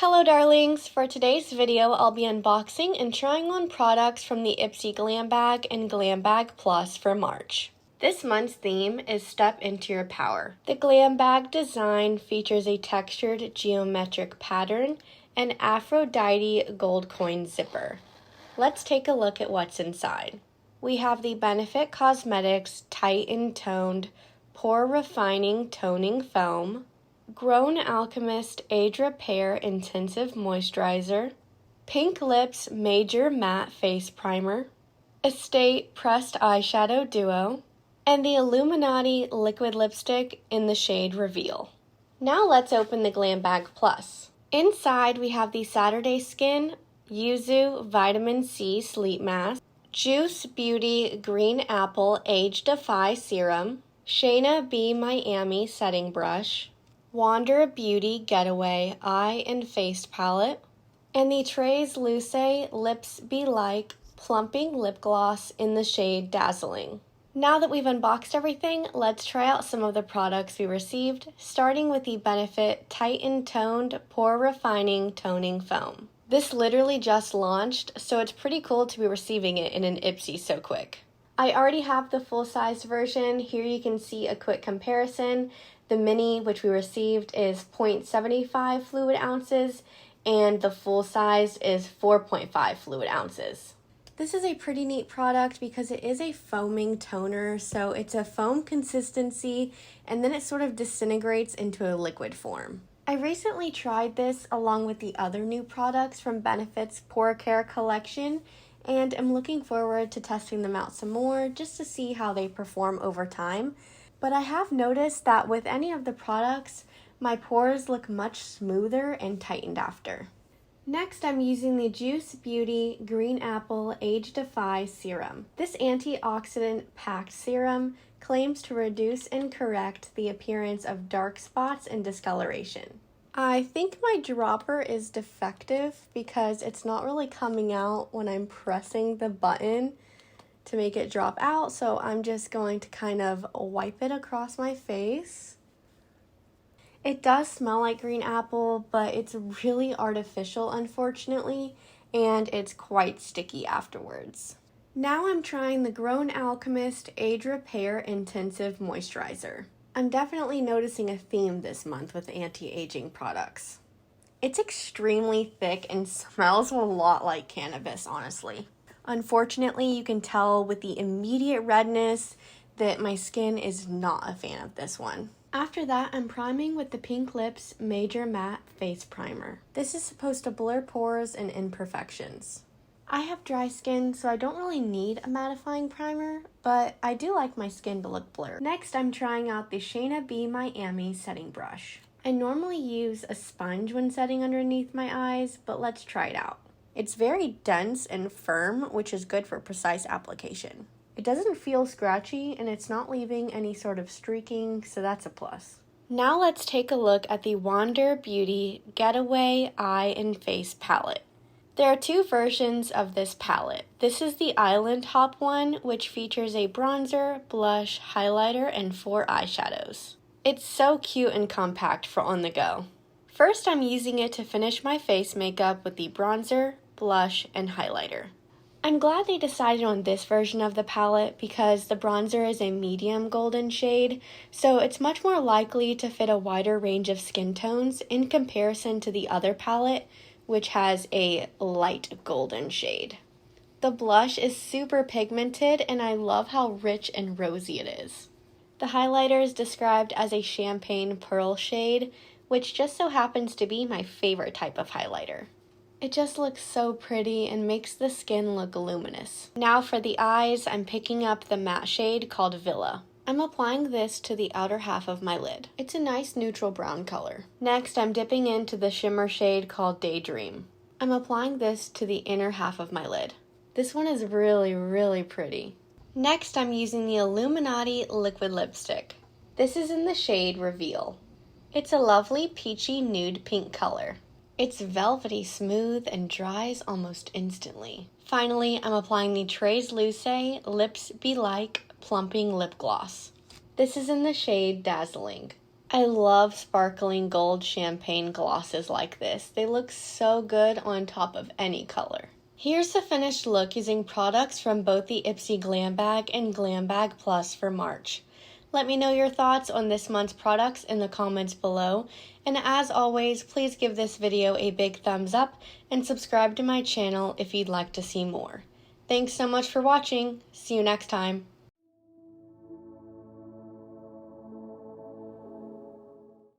Hello darlings! For today's video, I'll be unboxing and trying on products from the Ipsy Glam Bag and Glam Bag Plus for March. This month's theme is Step Into Your Power. The Glam Bag design features a textured geometric pattern and Aphrodite gold coin zipper. Let's take a look at what's inside. We have the Benefit Cosmetics Tight and Toned Pore Refining Toning Foam, Grown Alchemist Age Repair Intensive Moisturizer, Pink Lips Major Matte Face Primer, Estate Pressed Eyeshadow Duo, and the Illuminati Liquid Lipstick in the shade Reveal. Now let's open the Glam Bag Plus. Inside we have the Saturday Skin Yuzu Vitamin C Sleep Mask, Juice Beauty Green Apple Age Defy Serum, Shayna B Miami Setting Brush, Wander Beauty Getaway Eye and Face Palette, and the Trace Luce Lips Be Like Plumping Lip Gloss in the shade Dazzling. Now that we've unboxed everything, let's try out some of the products we received, starting with the Benefit Tight and Toned Pore Refining Toning Foam. This literally just launched, so it's pretty cool to be receiving it in an Ipsy so quick. I already have the full-size version. Here you can see a quick comparison. The mini, which we received, is 0.75 fluid ounces, and the full size is 4.5 fluid ounces. This is a pretty neat product because it is a foaming toner, so it's a foam consistency, and then it sort of disintegrates into a liquid form. I recently tried this along with the other new products from Benefit's Pore Care collection, and I'm looking forward to testing them out some more just to see how they perform over time. But I have noticed that with any of the products, my pores look much smoother and tightened after. Next, I'm using the Juice Beauty Green Apple Age Defy Serum. This antioxidant-packed serum claims to reduce and correct the appearance of dark spots and discoloration. I think my dropper is defective because it's not really coming out when I'm pressing the button to make it drop out, so I'm just going to kind of wipe it across my face. It does smell like green apple, but it's really artificial, unfortunately, and it's quite sticky afterwards. Now I'm trying the Grown Alchemist Age Repair Intensive Moisturizer. I'm definitely noticing a theme this month with anti-aging products. It's extremely thick and smells a lot like cannabis, honestly. Unfortunately, you can tell with the immediate redness that my skin is not a fan of this one. After that, I'm priming with the Pink Lips Major Matte Face Primer. This is supposed to blur pores and imperfections. I have dry skin, so I don't really need a mattifying primer, but I do like my skin to look blurred. Next, I'm trying out the Shayna B Miami Setting Brush. I normally use a sponge when setting underneath my eyes, but let's try it out. It's very dense and firm, which is good for precise application. It doesn't feel scratchy, and it's not leaving any sort of streaking, so that's a plus. Now let's take a look at the Wander Beauty Getaway Eye and Face Palette. There are two versions of this palette. This is the Island Hop one, which features a bronzer, blush, highlighter, and 4 eyeshadows. It's so cute and compact for on the go. First, I'm using it to finish my face makeup with the bronzer, blush, and highlighter. I'm glad they decided on this version of the palette because the bronzer is a medium golden shade, so it's much more likely to fit a wider range of skin tones in comparison to the other palette, which has a light golden shade. The blush is super pigmented, and I love how rich and rosy it is. The highlighter is described as a champagne pearl shade, which just so happens to be my favorite type of highlighter. It just looks so pretty and makes the skin look luminous. Now for the eyes, I'm picking up the matte shade called Villa. I'm applying this to the outer half of my lid. It's a nice neutral brown color. Next, I'm dipping into the shimmer shade called Daydream. I'm applying this to the inner half of my lid. This one is really, really pretty. Next, I'm using the Illuminati Liquid Lipstick. This is in the shade Reveal. It's a lovely peachy nude pink color. It's velvety smooth and dries almost instantly. Finally, I'm applying the Trace Luce Lips Be Like Plumping Lip Gloss. This is in the shade Dazzling. I love sparkling gold champagne glosses like this. They look so good on top of any color. Here's the finished look using products from both the Ipsy Glam Bag and Glam Bag Plus for March. Let me know your thoughts on this month's products in the comments below, and as always, please give this video a big thumbs up and subscribe to my channel if you'd like to see more. Thanks so much for watching. See you next time.